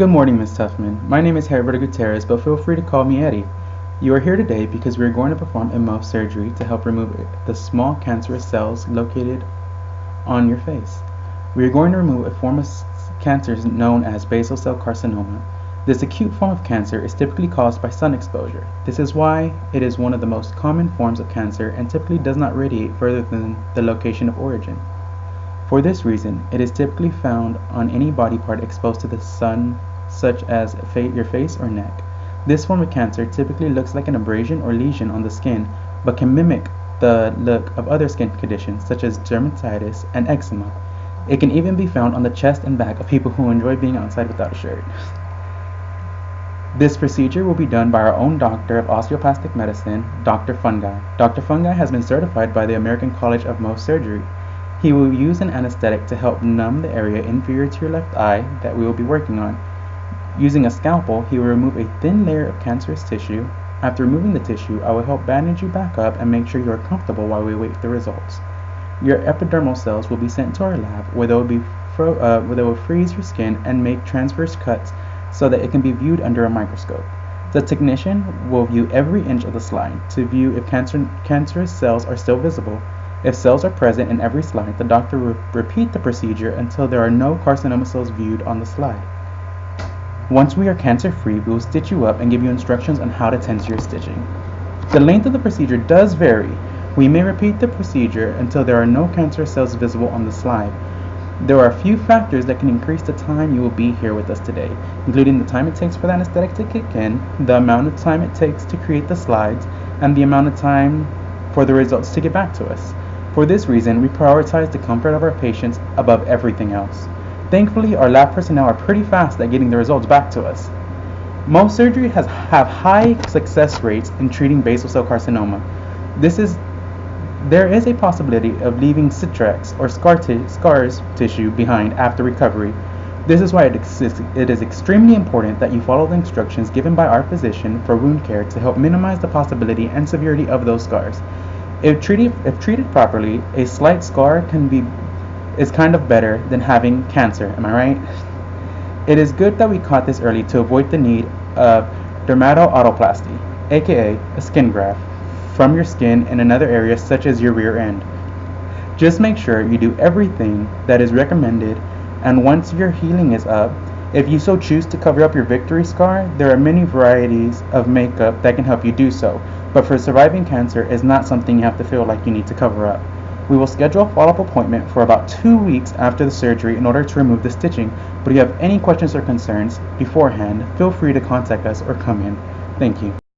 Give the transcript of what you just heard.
Good morning, Ms. Tuffman. My name is Herbert Gutierrez, but feel free to call me Eddie. You are here today because we are going to perform a Mohs surgery to help remove the small cancerous cells located on your face. We are going to remove a form of cancer known as basal cell carcinoma. This acute form of cancer is typically caused by sun exposure. This is why it is one of the most common forms of cancer and typically does not radiate further than the location of origin. For this reason, it is typically found on any body part exposed to the sun, such as your face or neck. This form of cancer typically looks like an abrasion or lesion on the skin, but can mimic the look of other skin conditions such as dermatitis and eczema. It can even be found on the chest and back of people who enjoy being outside without a shirt. This procedure will be done by our own doctor of osteopathic medicine, Dr. Fungi. Dr. Fungi has been certified by the American College of Mohs Surgery. He will use an anesthetic to help numb the area inferior to your left eye that we will be working on. Using a scalpel, he will remove a thin layer of cancerous tissue. After removing the tissue, I will help bandage you back up and make sure you are comfortable while we wait the results. Your epidermal cells will be sent to our lab where they will freeze your skin and make transverse cuts so that it can be viewed under a microscope. The technician will view every inch of the slide to view if cancerous cells are still visible. If cells are present in every slide, the doctor will repeat the procedure until there are no carcinoma cells viewed on the slide. Once we are cancer-free, we will stitch you up and give you instructions on how to tend to your stitching. The length of the procedure does vary. We may repeat the procedure until there are no cancerous cells visible on the slide. There are a few factors that can increase the time you will be here with us today, including the time it takes for the anesthetic to kick in, the amount of time it takes to create the slides, and the amount of time for the results to get back to us. For this reason, we prioritize the comfort of our patients above everything else. Thankfully, our lab personnel are pretty fast at getting the results back to us. Mohs surgery have high success rates in treating basal cell carcinoma. There is a possibility of leaving cicatrix or scars tissue behind after recovery. This is why it is extremely important that you follow the instructions given by our physician for wound care to help minimize the possibility and severity of those scars. If treated properly, a slight scar is kind of better than having cancer, am I right? It is good that we caught this early to avoid the need of dermatoautoplasty, aka a skin graft, from your skin in another area such as your rear end. Just make sure you do everything that is recommended, and once your healing is up, if you so choose to cover up your victory scar, there are many varieties of makeup that can help you do so, but for surviving cancer is not something you have to feel like you need to cover up. We will schedule a follow-up appointment for about 2 weeks after the surgery in order to remove the stitching, but if you have any questions or concerns beforehand, feel free to contact us or come in. Thank you.